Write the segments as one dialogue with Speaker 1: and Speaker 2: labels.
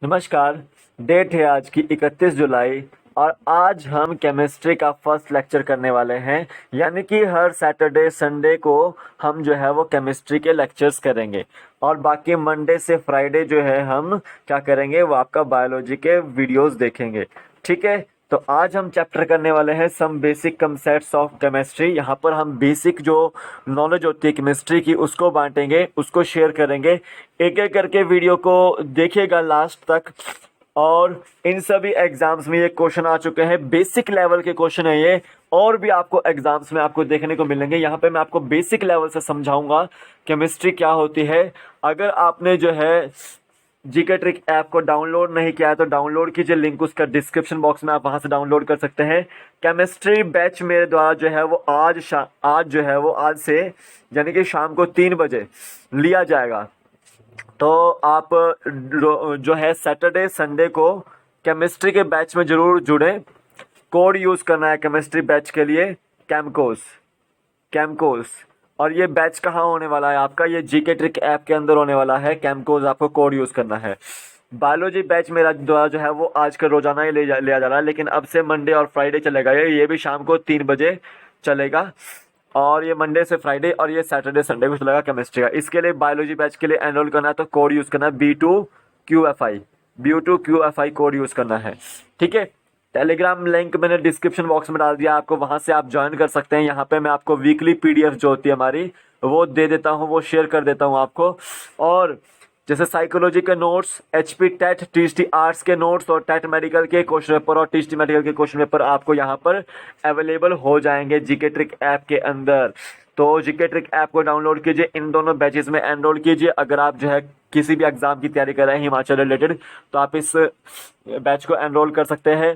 Speaker 1: नमस्कार। डेट है आज की 31 जुलाई और आज हम केमिस्ट्री का फर्स्ट लेक्चर करने वाले हैं। यानी कि हर सैटरडे संडे को हम जो है वो केमिस्ट्री के लेक्चर्स करेंगे और बाकी मंडे से फ्राइडे जो है हम क्या करेंगे वो आपका बायोलॉजी के वीडियोस देखेंगे। ठीक है, तो आज हम चैप्टर करने वाले हैं some basic concepts of chemistry. यहाँ पर हम बेसिक जो नॉलेज होती है केमिस्ट्री की उसको बांटेंगे, उसको शेयर करेंगे। एक एक करके वीडियो को देखिएगा लास्ट तक। और इन सभी एग्जाम्स में ये क्वेश्चन आ चुके हैं, बेसिक लेवल के क्वेश्चन है ये। और भी आपको एग्जाम्स में आपको देखने को मिलेंगे। यहाँ पे मैं आपको बेसिक लेवल से समझाऊंगा केमिस्ट्री क्या होती है। अगर आपने जो है जीके ट्रिक ऐप को डाउनलोड नहीं किया है तो डाउनलोड कीजिए, लिंक उसका डिस्क्रिप्शन बॉक्स में, आप वहां से डाउनलोड कर सकते हैं। केमिस्ट्री बैच मेरे द्वारा जो है वो आज जो है वो आज से यानी कि शाम को 3 बजे लिया जाएगा। तो आप जो है सैटरडे संडे को केमिस्ट्री के बैच में जरूर जुड़ें। कोड यूज करना है केमिस्ट्री बैच के लिए, कैमकोस कैमकोस। और ये बैच कहाँ होने वाला है आपका, ये जीके ट्रिक ऐप के अंदर होने वाला है। कैमकोस आपको कोड यूज करना है। बायोलॉजी बैच मेरा द्वारा जो है वो आज का रोजाना ही लिया जा रहा है, लेकिन अब से मंडे और फ्राइडे चलेगा। ये भी शाम को 3 बजे चलेगा। और ये मंडे से फ्राइडे और ये सैटरडे संडे को चलेगा केमिस्ट्री का। इसके लिए बायोलॉजी बैच के लिए एनरोल करना है तो कोड यूज करना है B2QFI कोड यूज करना है। ठीक है, टेलीग्राम लिंक मैंने डिस्क्रिप्शन बॉक्स में डाल दिया आपको, वहां से आप ज्वाइन कर सकते हैं। यहाँ पे मैं आपको वीकली पीडीएफ जो होती है हमारी वो दे देता हूँ, वो शेयर कर देता हूँ आपको। और जैसे साइकोलॉजी के notes, HP TET, TST arts के नोट्स और टेट मेडिकल के क्वेश्चन पेपर और टीएसटी मेडिकल के क्वेश्चन पेपर आपको यहाँ पर अवेलेबल हो जाएंगे जीके ट्रिक ऐप के अंदर। तो जीके ट्रिक ऐप को डाउनलोड कीजिए, इन दोनों बैचेस में एनरोल कीजिए। अगर आप जो है किसी भी एग्जाम की तैयारी कर रहे हैं हिमाचल रिलेटेड तो आप इस बैच को एनरोल कर सकते हैं,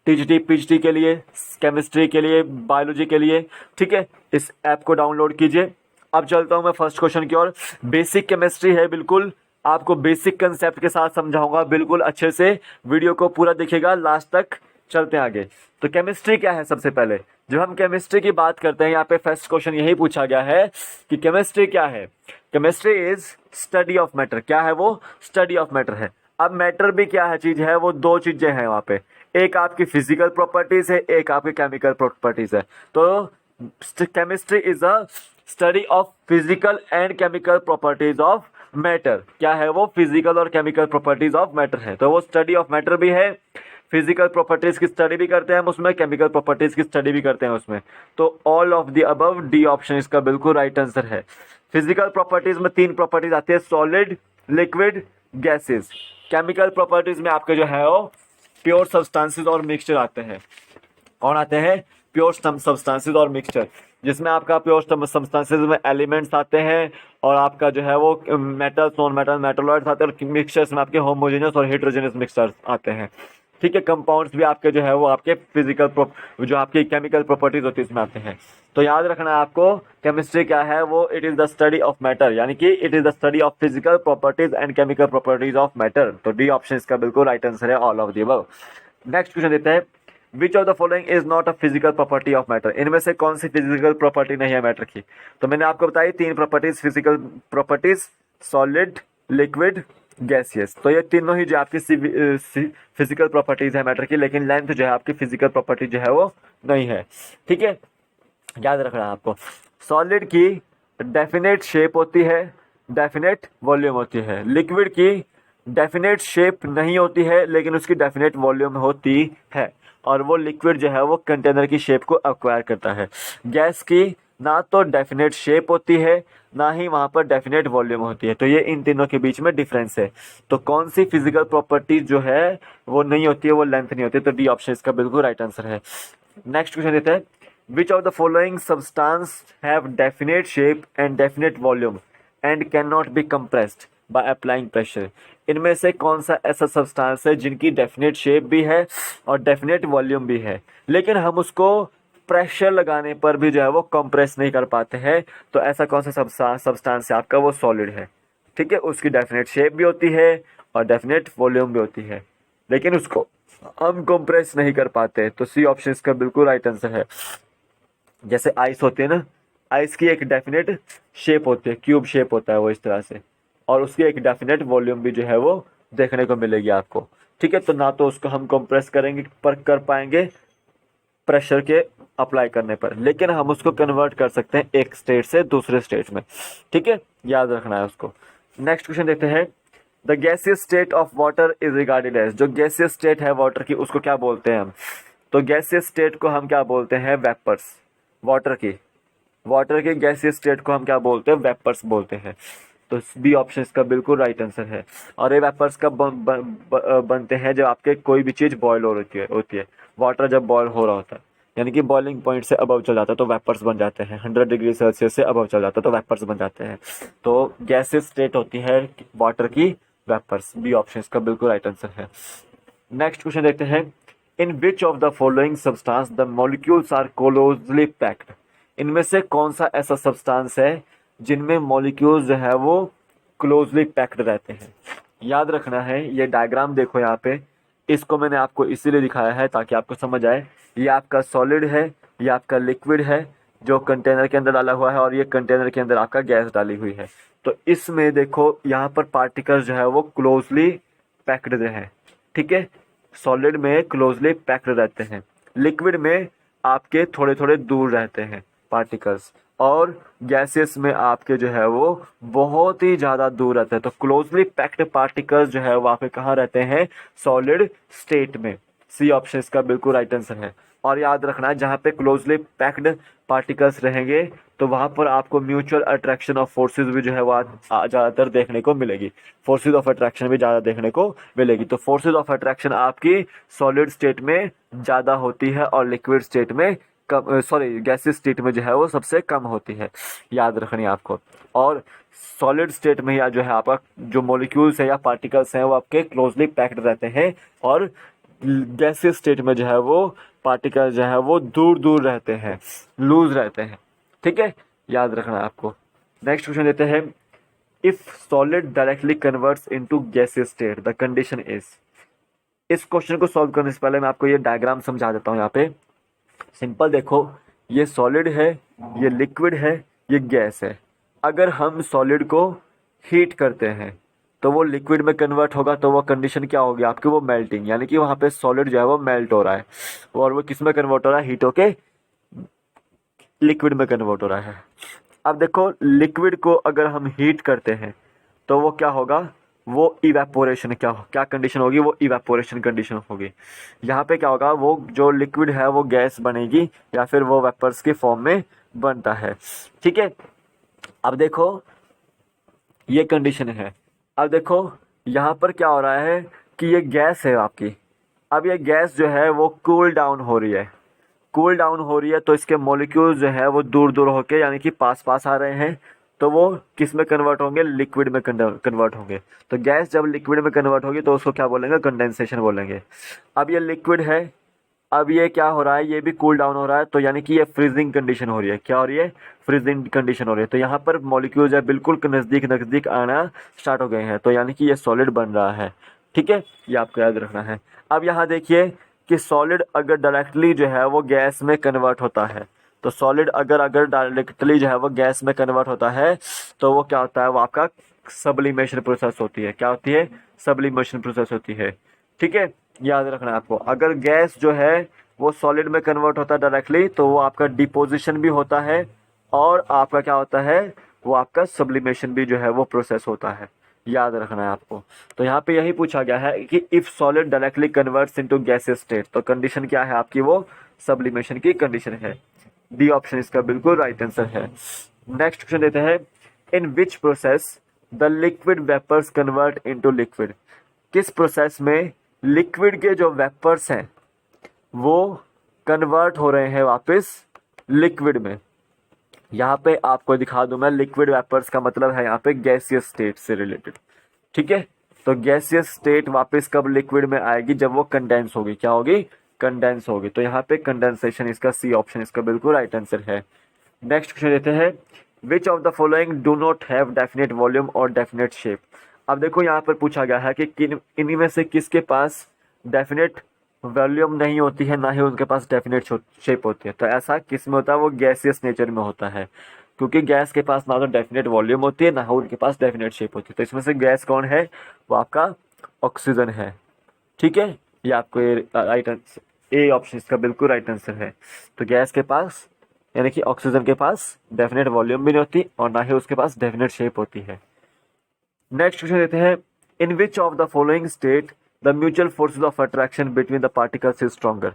Speaker 1: टीजीटी पीजीटी के लिए, केमिस्ट्री के लिए, बायोलॉजी के लिए। ठीक है, इस ऐप को डाउनलोड कीजिए। अब चलता हूं मैं फर्स्ट क्वेश्चन की ओर। बेसिक केमिस्ट्री है, बिल्कुल आपको बेसिक कंसेप्ट के साथ समझाऊंगा, बिल्कुल अच्छे से वीडियो को पूरा देखिएगा लास्ट तक। चलते हैं आगे। तो केमिस्ट्री क्या है, सबसे पहले जब हम केमिस्ट्री की बात करते हैं यहाँ पे फर्स्ट क्वेश्चन यही पूछा गया है कि केमिस्ट्री क्या है। Chemistry is study of matter. क्या है वो? स्टडी ऑफ मैटर है। अब मैटर भी क्या है, चीज है वो, दो चीजें हैं वहां पे। एक आपकी फिजिकल प्रॉपर्टीज है, एक आपकी केमिकल प्रॉपर्टीज है। तो chemistry is a study of physical and chemical properties of matter. क्या है वो? फिजिकल और केमिकल प्रॉपर्टीज ऑफ मैटर है। तो वो स्टडी ऑफ मैटर भी है, फिजिकल प्रॉपर्टीज की स्टडी भी करते हैं हम उसमें, केमिकल प्रॉपर्टीज की स्टडी भी करते हैं उसमें। तो all of the above, D option इसका बिल्कुल राइट आंसर है। फिजिकल प्रॉपर्टीज में 3 प्रॉपर्टीज आती है, solid, liquid, gases. Chemical properties में आपके जो है वो प्योर सब्सटेंसेस और मिक्सचर आते हैं। कौन आते हैं? प्योर सब्सटेंसेस और मिक्सचर, जिसमें आपका प्योर सब्सटेंसेस में एलिमेंट्स आते हैं और आपका जो है वो मेटल्स, नॉन मेटल, मेटलॉइड्स आते हैं। और मिक्सचर्स में आपके होमोजेनियस और हेटेरोजेनियस मिक्सचर्स आते हैं। ठीक है, कंपाउंड्स भी आपके जो है वो आपके फिजिकल जो आपकी केमिकल प्रॉपर्टीज होती है इसमें आते हैं। तो याद रखना है आपको केमिस्ट्री क्या है वो, it is the study of matter, यानी कि it is the study of physical properties and chemical properties of matter. तो डी ऑप्शन इसका बिल्कुल राइट आंसर है, all of the above. Next question देते हैं, विच of the following is not a physical property of matter. इनमें से कौन सी physical property नहीं है मैटर की? तो मैंने आपको बताई 3 properties, physical properties, solid, liquid, gaseous. तो ये तीनों ही जो आपकी फिजिकल प्रॉपर्टीज है मैटर की, लेकिन लेंथ जो है आपकी फिजिकल प्रॉपर्टी जो है वो नहीं है। ठीक है, याद रखना है आपको। सॉलिड की डेफिनेट शेप होती है, डेफिनेट वॉल्यूम होती है। लिक्विड की डेफिनेट शेप नहीं होती है लेकिन उसकी डेफिनेट वॉल्यूम होती है, और वो लिक्विड जो है वो कंटेनर की शेप को एक्वायर करता है। गैस की ना तो डेफिनेट शेप होती है ना ही वहां पर डेफिनेट वॉल्यूम होती है। तो ये इन तीनों के बीच में डिफरेंस है। तो कौन सी फिजिकल प्रॉपर्टी जो है वो नहीं होती है, वो लेंथ नहीं होती। तो डी ऑप्शन इसका बिल्कुल राइट आंसर है। नेक्स्ट क्वेश्चन देते हैं, विच of the following substance have definite shape and definite volume and can not be compressed by applying pressure. इनमें से कौन सा ऐसा सब्सटेंस है जिनकी डेफिनेट शेप भी है और डेफिनेट वॉल्यूम भी है, लेकिन हम उसको प्रेशर लगाने पर भी जो है वो कंप्रेस नहीं कर पाते हैं? तो ऐसा कौन सा सब्सटेंस है आपका? वो सॉलिड है। ठीक है, उसकी डेफिनेट शेप भी होती है और डेफिनेट वॉल्यूम भी होती है, लेकिन उसको हम कंप्रेस नहीं कर पाते। तो सी ऑप्शन इसका बिल्कुल राइट आंसर है। जैसे आइस होती है ना, आइस की एक डेफिनेट शेप होती है, क्यूब शेप होता है वो इस तरह से, और उसकी एक डेफिनेट वॉल्यूम भी जो है वो देखने को मिलेगी आपको। ठीक है, तो ना तो उसको हम कंप्रेस करेंगे पर कर पाएंगे प्रेशर के अप्लाई करने पर, लेकिन हम उसको कन्वर्ट कर सकते हैं एक स्टेट से दूसरे स्टेट में। ठीक है, याद रखना है उसको। नेक्स्ट क्वेश्चन देखते हैं, the gaseous state of water is regarded as, जो गैसियस स्टेट है वाटर की उसको क्या बोलते हैं हम, तो गैसियस स्टेट को हम क्या बोलते हैं, वेपर्स। वाटर की गैसियस स्टेट को हम क्या बोलते हैं, वेपर्स बोलते हैं। तो बी ऑप्शन इसका बिल्कुल राइट आंसर है। और ये वेपर्स कब बनते हैं, जब आपके कोई भी चीज़ बॉयल हो होती है। वाटर जब बॉयल हो रहा होता है, यानी कि बॉइलिंग पॉइंट से अबव चल जाता है तो वेपर्स बन जाते हैं। 100 डिग्री सेल्सियस से अबव चल जाता है तो वेपर्स बन जाते हैं। तो गैसियस स्टेट होती है वाटर की वेपर्स। बी ऑप्शन इसका बिल्कुल राइट आंसर है। नेक्स्ट क्वेश्चन देखते हैं, in which of the following substance the molecules are closely packed, इनमें से कौन सा ऐसा सब्सटेंस है जिनमें मॉलिक्यूल्स जो है वो क्लोजली पैक्ड रहते हैं। याद रखना है, ये डायग्राम देखो यहाँ पे, इसको मैंने आपको इसीलिए दिखाया है ताकि आपको समझ आए। ये आपका सॉलिड है, ये आपका लिक्विड है जो कंटेनर के अंदर डाला हुआ है, और ये कंटेनर के अंदर आपका गैस डाली हुई है। तो इसमें देखो यहाँ पर पार्टिकल्स जो है वो क्लोजली पैक्ड हैं। ठीक है, सॉलिड में क्लोजली पैक्ड रहते हैं, लिक्विड में आपके थोड़े थोड़े दूर रहते हैं पार्टिकल्स, और गैसेस में आपके जो है वो बहुत ही ज़्यादा दूर रहते हैं। तो क्लोजली पैक्ड पार्टिकल्स जो है वो आपके कहाँ रहते हैं, सॉलिड स्टेट में। सी ऑप्शन इसका बिल्कुल राइट आंसर है। और याद रखना है, जहाँ पे क्लोजली पैक्ड पार्टिकल्स रहेंगे तो वहाँ पर आपको म्यूचुअल अट्रैक्शन ऑफ फोर्सेस भी जो है वो ज़्यादातर देखने को मिलेगी। फोर्सेस ऑफ अट्रैक्शन भी ज़्यादा देखने को मिलेगी। तो फोर्सेस ऑफ अट्रैक्शन आपकी सॉलिड स्टेट में ज़्यादा होती है और लिक्विड स्टेट में कम, सॉरी गैसियस स्टेट में जो है वो सबसे कम होती है। याद रखनी है आपको। और सॉलिड स्टेट में या जो है आपका जो मॉलिक्यूल्स है या पार्टिकल्स हैं वो आपके क्लोजली पैक्ड रहते हैं, और गैसियस स्टेट में जो है वो पार्टिकल जो है वो दूर दूर रहते हैं, लूज रहते हैं। ठीक है, याद रखना है आपको। नेक्स्ट क्वेश्चन देते हैं, if solid directly converts into gaseous state the condition is. इस क्वेश्चन को सॉल्व करने से पहले मैं आपको ये डायग्राम समझा देता हूँ। यहाँ पे सिंपल देखो, ये सॉलिड है, ये लिक्विड है, ये गैस है। अगर हम सॉलिड को हीट करते हैं तो वो लिक्विड में कन्वर्ट होगा, तो वो कंडीशन क्या होगी आपकी, वो मेल्टिंग, यानी कि वहाँ पे सॉलिड जो है वो मेल्ट हो रहा है, और वो किस में कन्वर्ट हो रहा है, हीट होके लिक्विड में कन्वर्ट हो रहा है। अब देखो, लिक्विड को अगर हम हीट करते हैं तो वो क्या होगा, वो इवेपोरेशन क्या कंडीशन होगी, वो इवेपोरेशन कंडीशन होगी। यहाँ पे क्या होगा, वो जो लिक्विड है वो गैस बनेगी या फिर वो वेपर्स के फॉर्म में बनता है। ठीक है, अब देखो ये कंडीशन है। अब देखो यहाँ पर क्या हो रहा है कि ये गैस है आपकी। अब ये गैस जो है वो कूल डाउन हो रही है, तो इसके मॉलिक्यूल्स जो है वो दूर दूर होके यानी कि पास पास आ रहे हैं, तो वो किस में कन्वर्ट होंगे, लिक्विड में कन्वर्ट होंगे। तो गैस जब लिक्विड में कन्वर्ट होगी तो उसको क्या बोलेंगे, कंडेंसेशन बोलेंगे। अब ये लिक्विड है, अब ये क्या हो रहा है, ये भी कूल डाउन हो रहा है, तो यानी कि ये फ्रीजिंग कंडीशन हो रही है। क्या हो रही है, फ्रीजिंग कंडीशन हो रही है। तो यहाँ पर मॉलिक्यूल्स है बिल्कुल नज़दीक नज़दीक आना स्टार्ट हो गए हैं, तो यानी कि ये सॉलिड बन रहा है। ठीक है, ये आपको याद रखना है। अब यहाँ देखिए कि सॉलिड अगर डायरेक्टली जो है वो गैस में कन्वर्ट होता है, तो सॉलिड अगर डायरेक्टली जो है वो गैस में कन्वर्ट होता है तो वो क्या होता है, वो आपका सब्लिमेशन प्रोसेस होती है। क्या होती है, सब्लिमेशन प्रोसेस होती है। ठीक है, याद रखना है आपको। अगर गैस जो है वो सॉलिड में कन्वर्ट होता है डायरेक्टली, तो वो आपका डिपोजिशन भी होता है, और आपका क्या होता है, वो आपका सब्लिमेशन भी जो है वो प्रोसेस होता है। याद रखना है आपको। तो यहाँ पे यही पूछा गया है कि if solid directly converts into gaseous state, तो कंडीशन क्या है आपकी, वो सब्लिमेशन की कंडीशन है। डी ऑप्शन इसका बिल्कुल राइट आंसर है। नेक्स्ट क्वेश्चन देते हैं, in which process the liquid vapours convert into liquid. किस प्रोसेस में लिक्विड के जो वेपर्स हैं वो कन्वर्ट हो रहे हैं वापस लिक्विड में। यहाँ पे आपको दिखा दूं मैं, लिक्विड वेपर्स का मतलब है यहाँ पे गैसियस स्टेट से रिलेटेड। ठीक है, तो गैसियस स्टेट वापस कब लिक्विड में आएगी, जब वो कंडेंस होगी। क्या होगी, कंडेंस होगी। तो यहाँ पे कंडेंसेशन, इसका सी ऑप्शन इसका बिल्कुल राइट आंसर है। नेक्स्ट क्वेश्चन देते हैं, विच of the following do not have definite volume और डेफिनेट शेप। अब देखो यहाँ पर पूछा गया है कि इन्हीं में से किसके पास डेफिनेट वॉल्यूम नहीं होती है, ना ही उनके पास डेफिनेट शेप होती है। तो ऐसा किस में होता है, वो गैसियस नेचर में होता है, क्योंकि गैस के पास ना तो डेफिनेट वॉल्यूम होती है, ना ही उनके पास डेफिनेट शेप होती है। तो इसमें से गैस कौन है, वो आपका ऑक्सीजन है। ठीक है, ये आपको ये राइट आंसर, ए ऑप्शन इसका बिल्कुल राइट आंसर है। तो गैस के पास यानी कि ऑक्सीजन के पास डेफिनेट वॉल्यूम भी नहीं होती और ना ही उसके पास डेफिनेट शेप होती है। नेक्स्ट क्वेश्चन देते हैं, in which of the following state the mutual forces of attraction between the particles is stronger.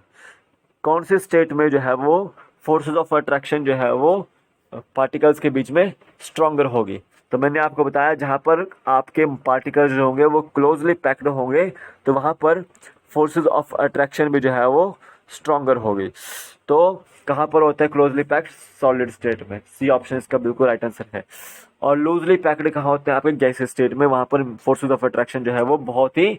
Speaker 1: कौन से स्टेट में जो है वो फोर्सेज ऑफ अट्रैक्शन जो है वो पार्टिकल्स के बीच में स्ट्रॉन्गर होगी। तो मैंने आपको बताया जहाँ पर आपके पार्टिकल्स जो होंगे वो क्लोजली पैक्ड होंगे तो वहाँ पर फोर्सेज ऑफ अट्रैक्शन भी जो है वो स्ट्रॉन्गर होगी। तो कहाँ पर होता है क्लोजली पैक्ड? सॉलिड स्टेट में। सी ऑप्शन इसका बिल्कुल राइट आंसर है। और लूजली पैक्ड कहाँ होते हैं? आपके गैसेस स्टेट में, वहाँ पर फोर्सेज ऑफ अट्रैक्शन जो है वो बहुत ही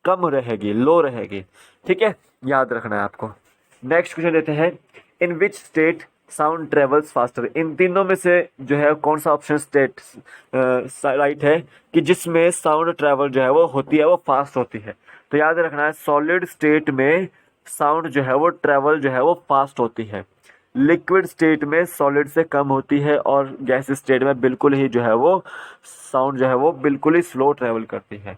Speaker 1: कम रहेगी, लो रहेगी। ठीक है, याद रखना है आपको। नेक्स्ट क्वेश्चन देते हैं, in which state sound travels faster. इन तीनों में से जो है कौन सा ऑप्शन स्टेट राइट है कि जिसमें साउंड ट्रेवल जो है वो होती है वो फास्ट होती है? तो याद रखना है, सॉलिड स्टेट में साउंड जो है वो ट्रेवल जो है वो फास्ट होती है, लिक्विड स्टेट में सॉलिड से कम होती है और गैस स्टेट में बिल्कुल ही जो है वो साउंड जो है वो बिल्कुल ही स्लो ट्रेवल करती है।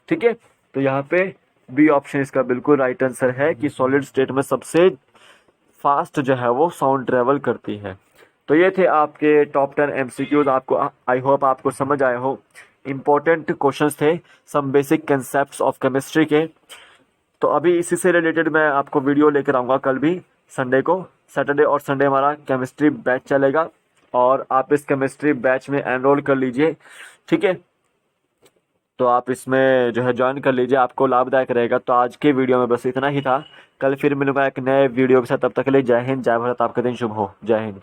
Speaker 1: ठीक है, तो यहाँ पे बी ऑप्शन इसका बिल्कुल राइट आंसर है कि सॉलिड स्टेट में सबसे फास्ट जो है वो साउंड ट्रेवल करती है। तो ये थे आपके टॉप 10 एमसीक्यूज। आपको आई होप आपको समझ आए हो। इम्पोर्टेंट क्वेश्चंस थे, some basic concepts of chemistry के। तो अभी इसी से रिलेटेड मैं आपको वीडियो लेकर आऊँगा कल भी, संडे को। सैटरडे और संडे हमारा केमिस्ट्री बैच चलेगा और आप इस केमिस्ट्री बैच में एनरोल कर लीजिए। ठीक है, तो आप इसमें जो है ज्वाइन कर लीजिए, आपको लाभदायक रहेगा। तो आज के वीडियो में बस इतना ही था। कल फिर मिलूंगा एक नए वीडियो के साथ। तब तक के लिए जय हिंद, जय भारत। आपका दिन शुभ हो। जय हिंद।